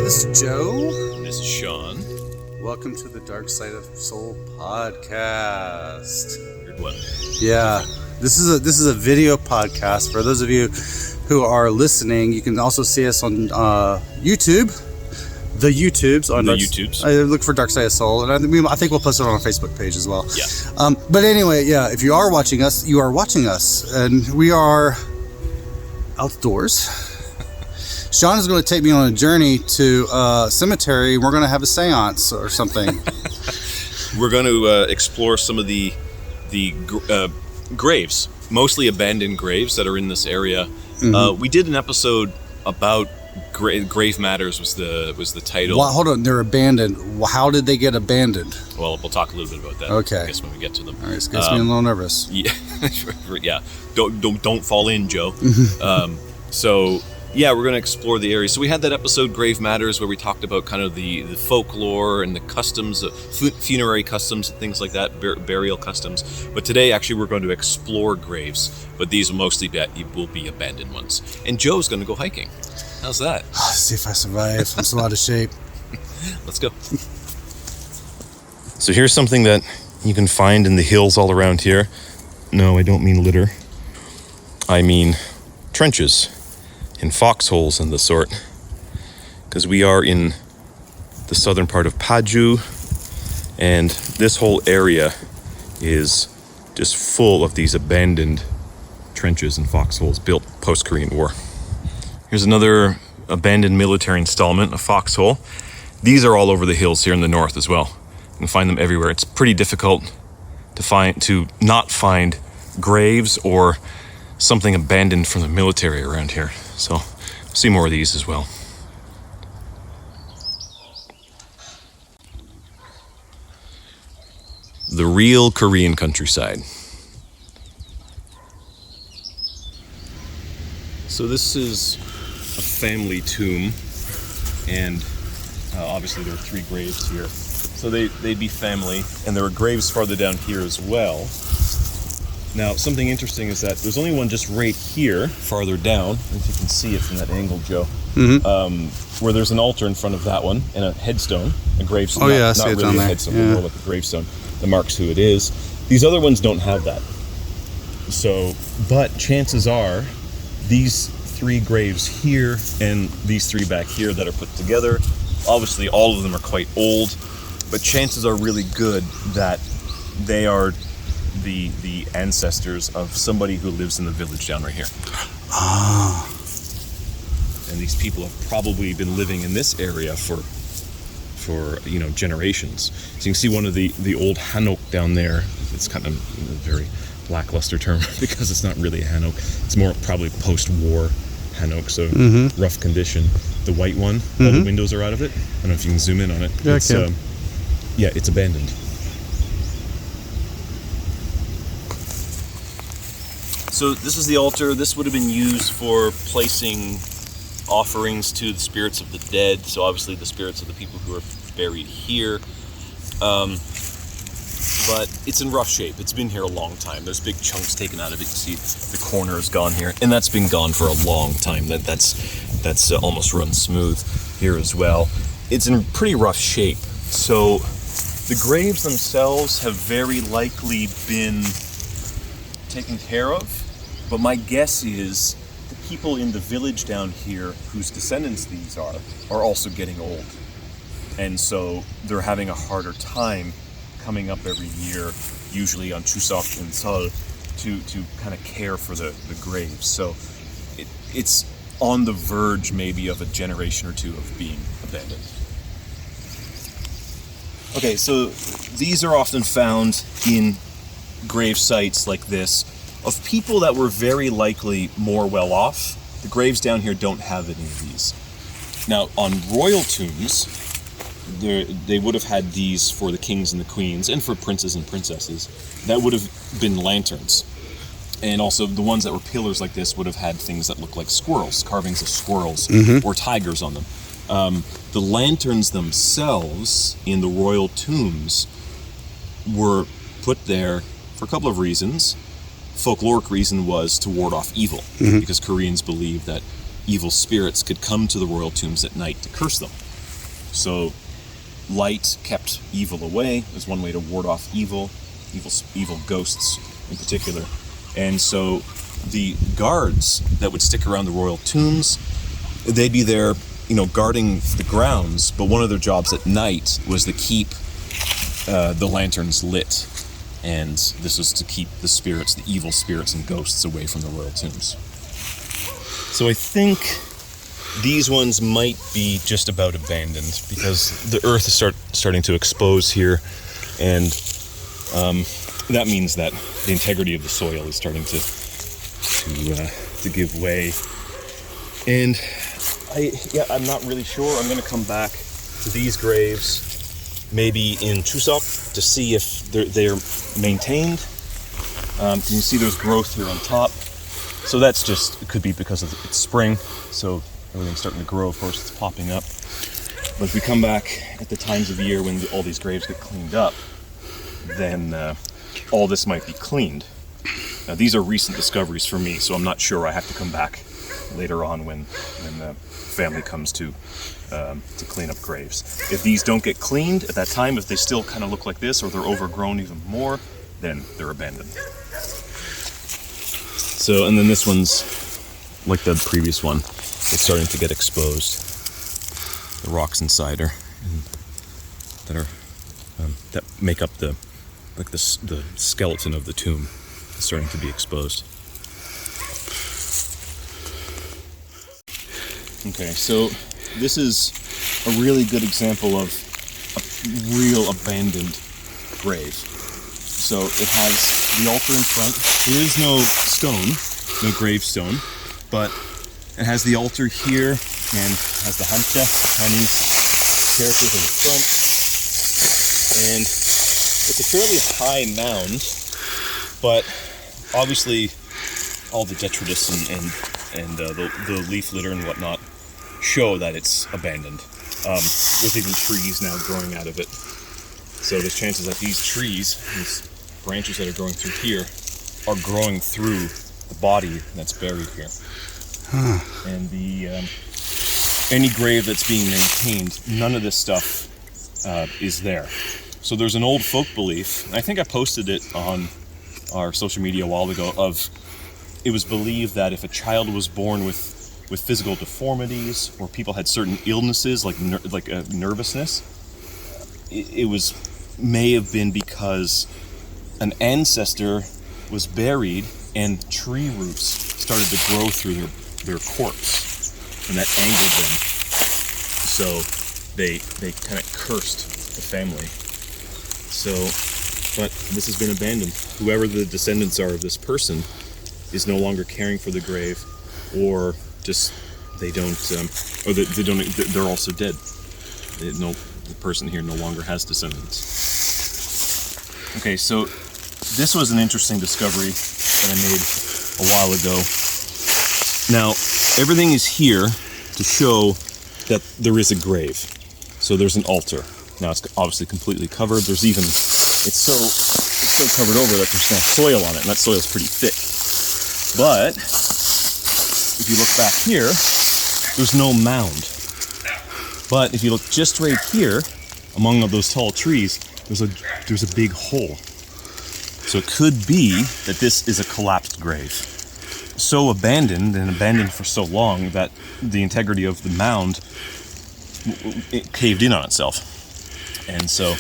this is Joe. This is Shawn. Welcome to the Dark Side of Soul podcast. Good one. Yeah, this is a video podcast. For those of you who are listening, you can also see us on YouTube. The YouTubes. I look for Dark Side of Soul, and I think we'll post it on our Facebook page as well. Yeah. But anyway, yeah, if you are watching us, you are watching us, and we are outdoors. Shawn is going to take me on a journey to a cemetery. We're going to have a seance or something. We're going to explore some of the graves, mostly abandoned graves that are in this area. Mm-hmm. We did an episode about grave matters was the title. Well, hold on, they're abandoned. How did they get abandoned? Well, we'll talk a little bit about that. Okay. I guess when we get to them. All right, it gets me a little nervous. Yeah, yeah. Don't fall in, Joe. So. Yeah, we're going to explore the area. So we had that episode, Grave Matters, where we talked about kind of the folklore and the customs, funerary customs and things like that, burial customs. But today, actually, we're going to explore graves. But these will mostly will be abandoned ones. And Joe's going to go hiking. How's that? Let's see if I survive. I'm so out of shape. Let's go. So here's something that you can find in the hills all around here. No, I don't mean litter. I mean trenches. In foxholes and the sort, because we are in the southern part of Paju, and this whole area is just full of these abandoned trenches and foxholes built post-Korean War. Here's another abandoned military installment, a foxhole. These are all over the hills here in the north as well. You can find them everywhere. It's pretty difficult to not find graves or something abandoned from the military around here. So, see more of these as well. The real Korean countryside. So this is a family tomb, and obviously there are 3 graves here. So they'd be family, and there are graves farther down here as well. Now, something interesting is that there's only one just right here, farther down, if you can see it from that angle, Joe, where there's an altar in front of that one, and a headstone, a gravestone. Oh, yeah, I see not it really down a there. headstone, Yeah. but more like a gravestone that marks who it is. These other ones don't have that. So, but chances are, these 3 graves here and these 3 back here that are put together, obviously all of them are quite old, but chances are really good that they are the ancestors of somebody who lives in the village down right here. Ah. And these people have probably been living in this area for generations. So you can see one of the old hanok down there. It's kind of a very lackluster term because it's not really a hanok. It's more probably post-war hanok, so rough condition. The white one, all the windows are out of it. I don't know if you can zoom in on it. Yeah, it's, I can. It's abandoned. So this is the altar. This would have been used for placing offerings to the spirits of the dead. So obviously the spirits of the people who are buried here. But it's in rough shape. It's been here a long time. There's big chunks taken out of it. You see the corner is gone here. And that's been gone for a long time. That's almost run smooth here as well. It's in pretty rough shape. So the graves themselves have very likely been taken care of. But my guess is the people in the village down here whose descendants these are also getting old. And so they're having a harder time coming up every year, usually on Chuseok and Seoul, to kind of care for the graves. So it's on the verge maybe of a generation or 2 of being abandoned. Okay, so these are often found in grave sites like this, of people that were very likely more well off. The graves down here don't have any of these. Now, on royal tombs, they would have had these for the kings and the queens, and for princes and princesses. That would have been lanterns. And also, the ones that were pillars like this would have had things that look like squirrels, carvings of squirrels, or tigers on them. The lanterns themselves in the royal tombs were put there for a couple of reasons. Folkloric reason was to ward off evil, because Koreans believed that evil spirits could come to the royal tombs at night to curse them. So light kept evil away. It was one way to ward off evil ghosts in particular. And so the guards that would stick around the royal tombs, they'd be there, guarding the grounds, but one of their jobs at night was to keep the lanterns lit. And this was to keep the evil spirits and ghosts away from the royal tombs. So I think these ones might be just about abandoned because the earth is starting to expose here, and that means that the integrity of the soil is starting to give way. And I'm not really sure. I'm going to come back to these graves maybe in Chuseok to see if they're maintained. Can you see there's growth here on top? So that's it could be because it's spring, so everything's starting to grow. Of course, it's popping up. But if we come back at the times of the year when all these graves get cleaned up, then all this might be cleaned. Now, these are recent discoveries for me, so I'm not sure. I have to come back later on when the family comes to clean up graves. If these don't get cleaned at that time, if they still kind of look like this, or they're overgrown even more, then they're abandoned. So, and then this one's like the previous one. It's starting to get exposed. The rocks inside that make up the skeleton of the tomb is starting to be exposed. Okay, so this is a really good example of a real abandoned grave. So it has the altar in front. There is no stone, no gravestone, but it has the altar here and has the Hancha, Chinese characters in the front. And it's a fairly high mound, but obviously all the detritus and the leaf litter and whatnot show that it's abandoned. There's even trees now growing out of it. So there's chances that these trees, these branches that are growing through here, are growing through the body that's buried here. And any grave that's being maintained, none of this stuff is there. So there's an old folk belief, and I think I posted it on our social media a while ago, it was believed that if a child was born with physical deformities, or people had certain illnesses like nervousness, it may have been because an ancestor was buried and tree roots started to grow through their corpse, and that angered them. So they kind of cursed the family. So, but this has been abandoned. Whoever the descendants are of this person is no longer caring for the grave, or just they're also dead. The person here no longer has descendants. Okay, so this was an interesting discovery that I made a while ago. Now, everything is here to show that there is a grave. So there's an altar. Now it's obviously completely covered. It's so covered over that there's now soil on it, and that soil's pretty thick. But if you look back here, there's no mound. But if you look just right here, among those tall trees, there's a big hole. So it could be that this is a collapsed grave. So abandoned for so long that the integrity of the mound, it caved in on itself. And so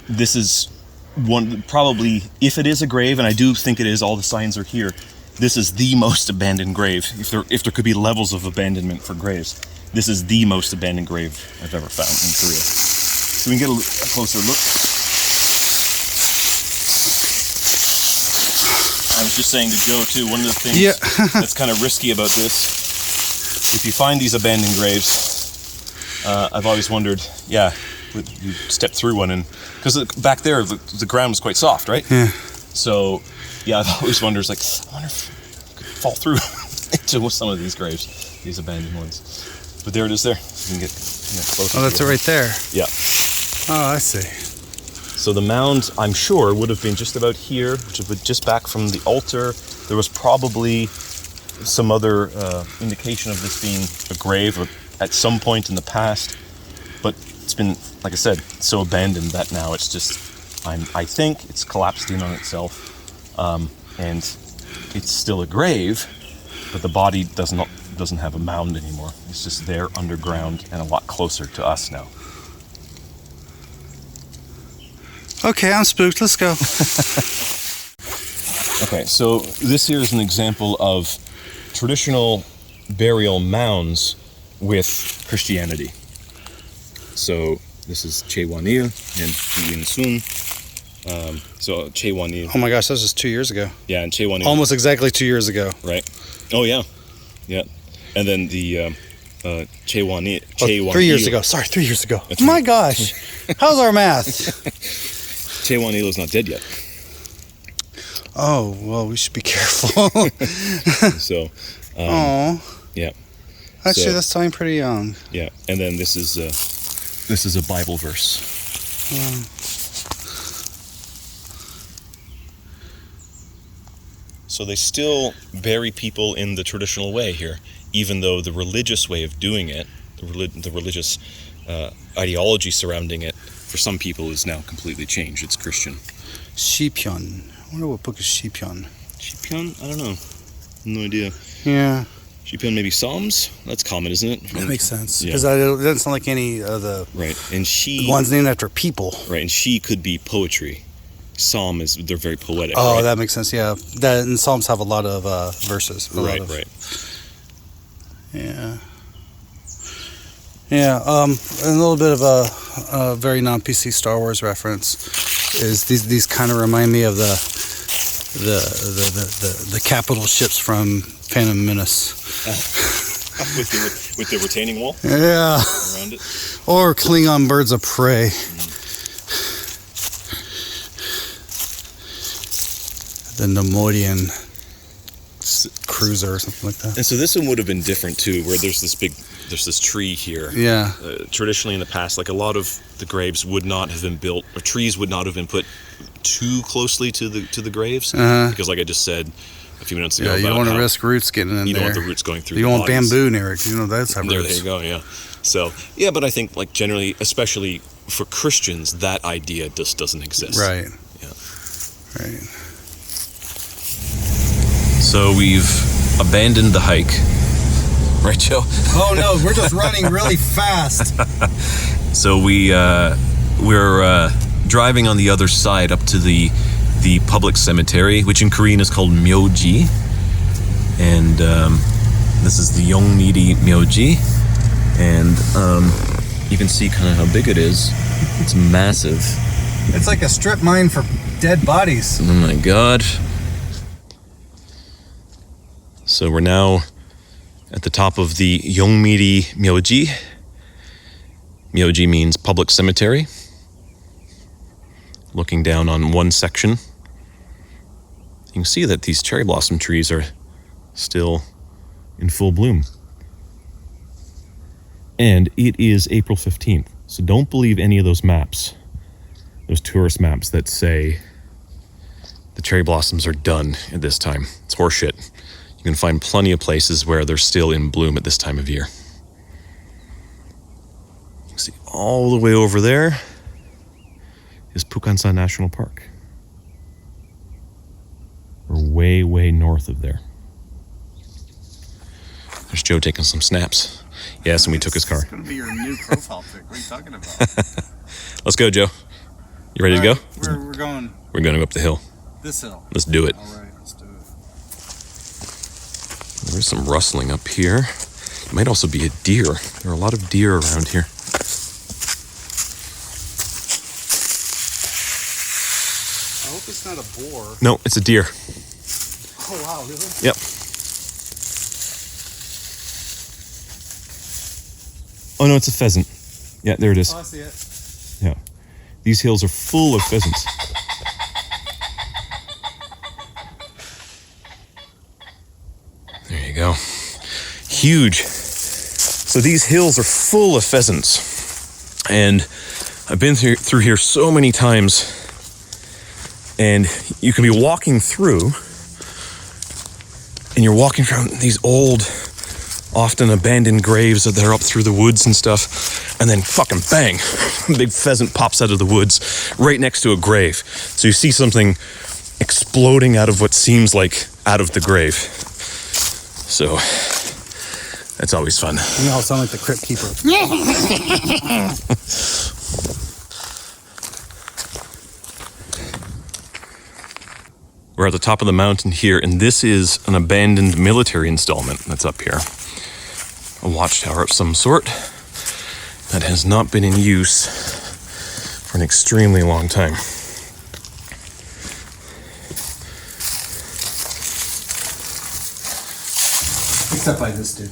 this is one, probably, if it is a grave, and I do think it is, all the signs are here, this is the most abandoned grave. If there could be levels of abandonment for graves, this is the most abandoned grave I've ever found in Korea. So we can get a closer look. I was just saying to Joe too, one of the things that's kind of risky about this, if you find these abandoned graves, I've always wondered, you step through one, and because back there the ground was quite soft, right? Yeah. So I've always wondered, I wonder if I could fall through into some of these graves, these abandoned ones. But there it is there. You can get closer. Oh, that's it right there. Yeah. Oh, I see. So the mound, I'm sure, would have been just about here, which is just back from the altar. There was probably some other indication of this being a grave at some point in the past. But it's been, like I said, so abandoned that now it's just, I think it's collapsed in on itself. And it's still a grave, but the body doesn't have a mound anymore. It's just there underground and a lot closer to us now. Okay, I'm spooked. Let's go. Okay, so this here is an example of traditional burial mounds with Christianity. So this is Chewanil and Yinsun. So Chewanil. Oh my gosh, that was just 2 years ago. Yeah, and Chewanil. Almost exactly 2 years ago. Right. Oh yeah, yeah. And then the Chewanil. 3 years ago. Sorry, 3 years ago. Oh my gosh, how's our math? Chewanil is not dead yet. Oh well, we should be careful. So. Yeah. Actually, so, that's still pretty young. Yeah, and then this is a Bible verse. So they still bury people in the traditional way here, even though the religious way of doing it, the religious ideology surrounding it, for some people is now completely changed. It's Christian. Shipyeon. I wonder what book is Shipyeon. Shipyeon? I don't know. No idea. Yeah. Shipyeon, maybe Psalms? That's common, isn't it? That makes sense. Yeah. Because it doesn't sound like any of the ones named after people. Right, and she could be poetry. Psalm they're very poetic. Oh, right? That makes sense, yeah. And Psalms have a lot of verses. Right. Yeah. Yeah, and a little bit of a very non-PC Star Wars reference is these kind of remind me of the capital ships from Phantom Menace. with the retaining wall? Yeah. Around it? Or Klingon birds of prey. The Nemorian cruiser or something like that. And so this one would have been different too, where there's this tree here. Yeah. Traditionally in the past, like a lot of the graves would not have been built, or trees would not have been put too closely to the graves, because like I just said a few minutes ago, you don't want to risk roots getting in there. You don't want the roots going through. You the don't want bodies. bamboo near it. You know that's how There you go. Yeah. So yeah, but I think like generally, especially for Christians, that idea just doesn't exist. Right. Yeah. Right. So we've abandoned the hike. Right, Joe? Oh no, we're just running really fast. So we're driving on the other side up to the public cemetery, which in Korean is called Myoji. And this is the Yongmiri Myoji. And you can see kind of how big it is. It's massive. It's like a strip mine for dead bodies. Oh my god. So we're now at the top of the Yongmiri Myoji. Myoji means public cemetery. Looking down on one section, you can see that these cherry blossom trees are still in full bloom. And it is April 15th, so don't believe any of those maps, those tourist maps that say the cherry blossoms are done at this time. It's horseshit. You can find plenty of places where they're still in bloom at this time of year. You can see all the way over there is Pukansan National Park. We're way, way north of there. There's Joe taking some snaps. Yes, and we took his car. It's going to be your new profile pic. What are you talking about? Let's go, Joe. You ready to go? We're going. We're going to go up the hill. This hill. Let's do it. All right, let's do it. There's some rustling up here. It might also be a deer. There are a lot of deer around here. I hope it's not a boar. No, it's a deer. Oh, wow, really? Yep. Oh, no, it's a pheasant. Yeah, there it is. Oh, I see it. Yeah. These hills are full of pheasants. There you go. Huge. So these hills are full of pheasants. And I've been through here so many times. And you can be walking through, and you're walking around these old, often abandoned graves that are up through the woods and stuff. and then fucking bang, a big pheasant pops out of the woods right next to a grave. So you see something exploding out of what seems like out of the grave. So that's always fun. You all sound like the crypt keeper. We're at the top of the mountain here, and this is an abandoned military installment that's up here. A watchtower of some sort that has not been in use for an extremely long time. Except by this dude.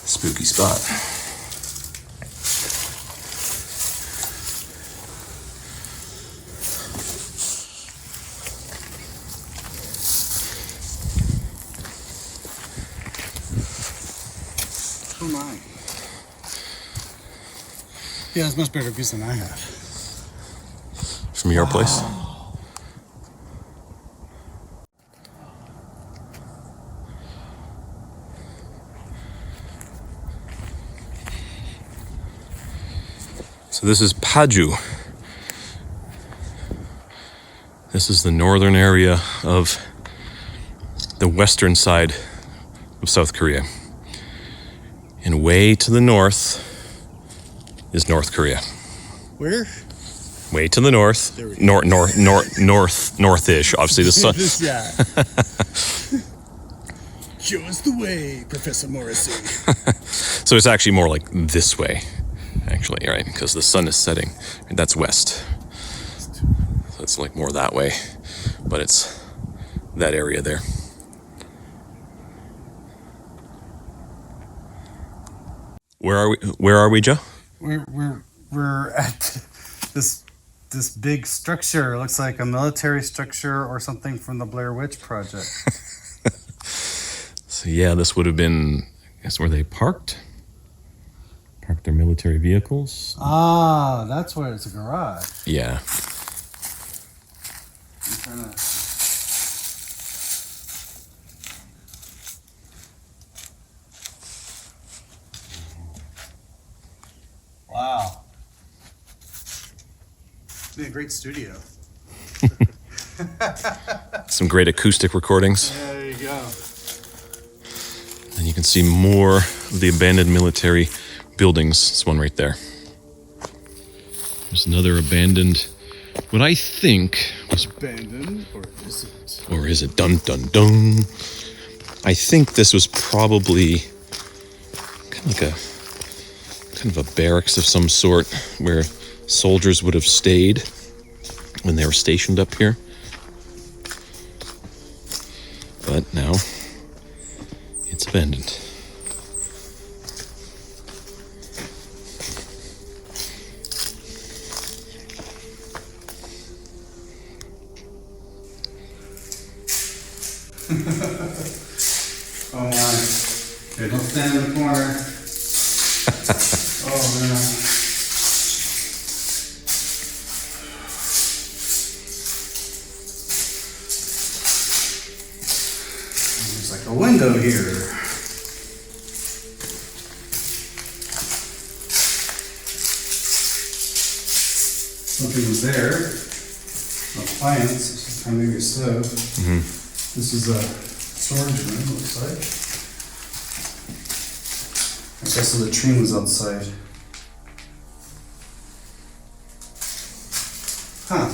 Spooky spot. Oh my. Yeah, it's much better views than I have. From your place? So this is Paju. This is the northern area of the western side of South Korea. And way to the north is North Korea. Where? Way to the north, northish. Obviously, the sun. Yeah. Show us the way, Professor Morrissey. So it's actually more like this way, actually, right? Because the sun is setting. And that's west. So it's like more that way, but it's that area there. Where are we, Joe? We're at this big structure. It looks like a military structure or something from the Blair Witch Project. So yeah, this would have been, I guess, where they parked their military vehicles. Ah, that's where it's a garage. Yeah. I'm trying to... Wow. It'd be a great studio. Some great acoustic recordings. Yeah, there you go. And you can see more of the abandoned military buildings. This one right there. There's another abandoned, what I think was... Abandoned, or is it? Or is it? Dun, dun, dun. I think this was probably kind of a barracks of some sort where soldiers would have stayed when they were stationed up here. But now it's abandoned. Oh my. Okay, don't stand in the corner. Oh man. There's like a window here. Something was there. No plants. It's just kind of maybe a stove. Mm-hmm. This is a storage room, looks like. I guess the latrine was outside. Huh.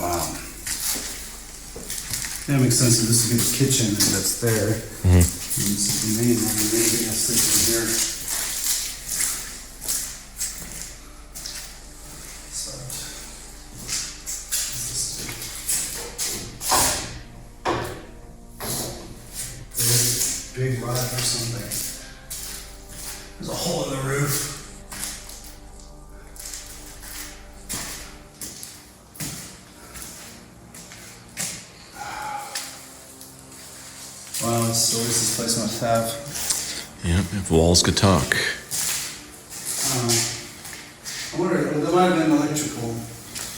Wow. Yeah, it makes sense that this would be the kitchen and that's there. Mm-hmm. And this is the main room, and maybe I sleep in here. Big rock or something. There's a hole in the roof. Wow, that's the stories this place must have. Yeah, if walls could talk. I wonder, there might have been electrical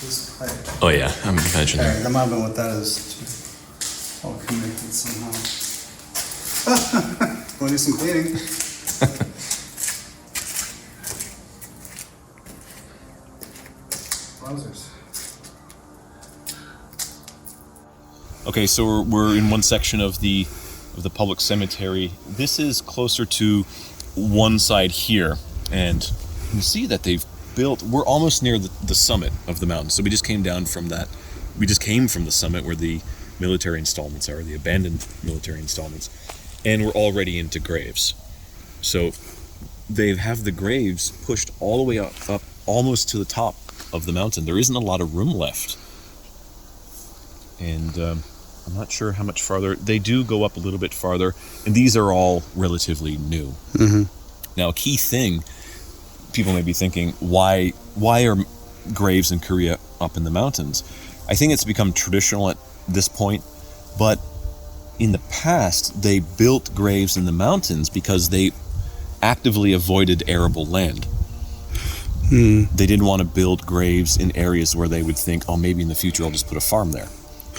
this pipe. Oh yeah, I'm imagining. Okay, imagine what that is. All connected somehow. We'll do some cleaning. Wowzers. Okay, so we're in one section of the public cemetery. This is closer to one side here, and you can see that they've built. We're almost near the summit of the mountain. So we just came down from that. We just came from the summit where the military installments are, the abandoned military installments, and we're already into graves. So they have the graves pushed all the way up almost to the top of the mountain. There isn't a lot of room left, and I'm not sure how much farther. They do go up a little bit farther, and these are all relatively new. Mm-hmm. Now, a key thing, people may be thinking, why are graves in Korea up in the mountains? I think it's become traditional at this point, but in the past, they built graves in the mountains because they actively avoided arable land. They didn't want to build graves in areas where they would think, oh, maybe in the future I'll just put a farm there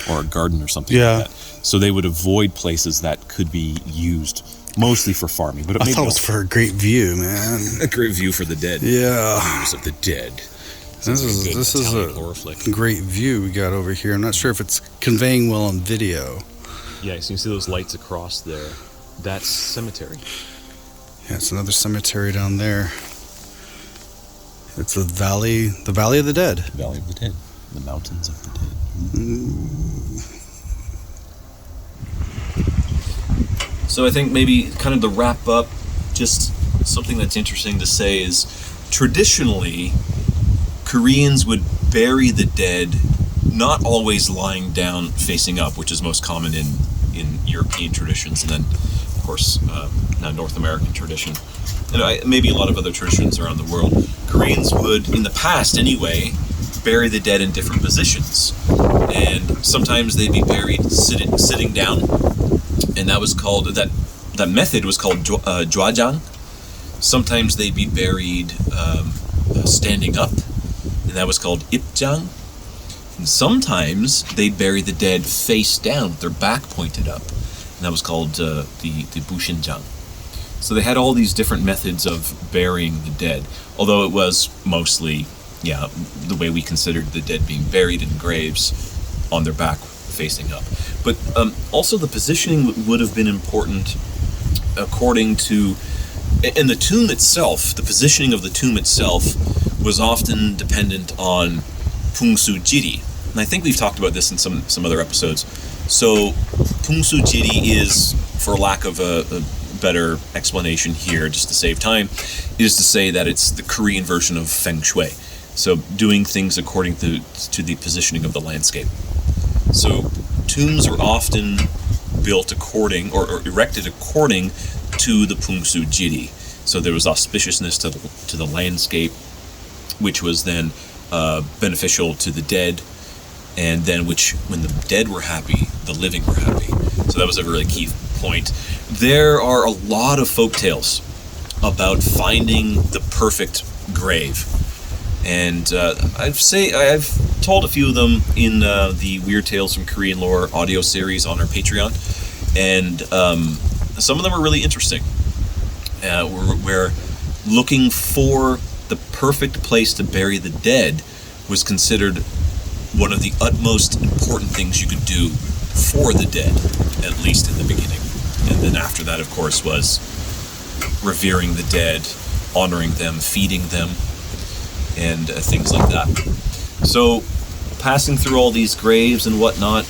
or a garden or something like that. So they would avoid places that could be used mostly for farming. But I thought it was for a great view, man. A great view for the dead. Yeah. Views of the dead. This is a great view we got over here. I'm not sure if it's conveying well on video. Yeah, so you see those lights across there. That's cemetery. Yeah, it's another cemetery down there. It's the valley of the dead. Valley of the Dead. The mountains of the dead. So I think maybe kind of to wrap up, just something that's interesting to say is traditionally Koreans would bury the dead not always lying down facing up, which is most common in European traditions, and then of course now North American tradition, and maybe a lot of other traditions around the world. Koreans would, in the past anyway, bury the dead in different positions, and sometimes they'd be buried sitting down, and that was called that method was called jwajang. Sometimes they'd be buried standing up, and that was called ipjang. And sometimes they'd bury the dead face down with their back pointed up, and that was called the bushinjang. So they had all these different methods of burying the dead, although it was mostly, the way we considered the dead being buried in graves on their back facing up. But also the positioning would have been important according to, in the tomb itself, the positioning of the tomb itself was often dependent on Pungsu Jiri. And I think we've talked about this in some other episodes. So Pungsu Jiri is, for lack of a better explanation here, just to save time, is to say that it's the Korean version of Feng Shui. So doing things according to the positioning of the landscape. So tombs are often built according, or erected according to the Pungsu Jiri. So there was auspiciousness to the landscape, which was then beneficial to the dead, and then when the dead were happy, the living were happy. So that was a really key point. There are a lot of folk tales about finding the perfect grave, and I've told a few of them in the Weird Tales from Korean Lore audio series on our Patreon, and some of them are really interesting. Where looking for the perfect place to bury the dead was considered one of the utmost important things you could do for the dead, at least in the beginning. And then after that, of course, was revering the dead, honoring them, feeding them, and things like that. So passing through all these graves and whatnot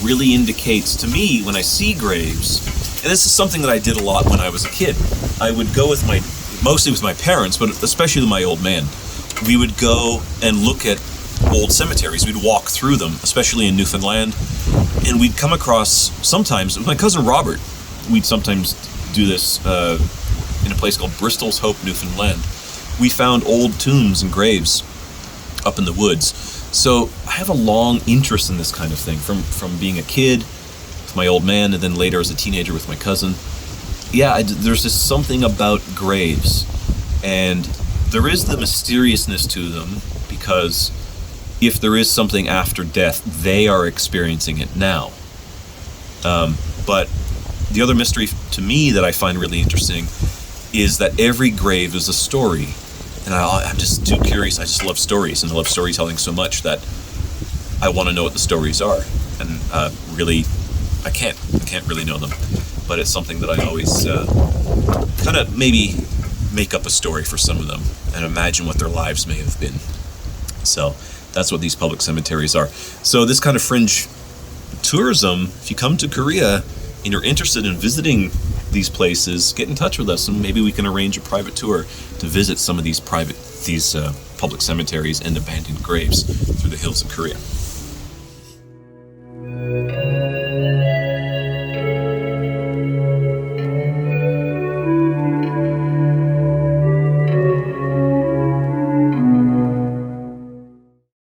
really indicates to me, when I see graves, and this is something that I did a lot when I was a kid, I would go mostly with my parents, but especially with my old man. We would go and look at old cemeteries. We'd walk through them, especially in Newfoundland, and we'd come across, sometimes, with my cousin Robert, we'd sometimes do this in a place called Bristol's Hope, Newfoundland. We found old tombs and graves up in the woods. So I have a long interest in this kind of thing, from being a kid with my old man, and then later as a teenager with my cousin. There's just something about graves, and there is the mysteriousness to them, because if there is something after death, they are experiencing it now. But the other mystery to me that I find really interesting is that every grave is a story. And I'm just too curious. I just love stories, and I love storytelling so much that I want to know what the stories are. And really, I can't really know them. But it's something that I always kind of maybe make up a story for some of them and imagine what their lives may have been. So that's what these public cemeteries are. So this kind of fringe tourism, if you come to Korea and you're interested in visiting these places, get in touch with us and maybe we can arrange a private tour to visit some of these public cemeteries and abandoned graves through the hills of Korea.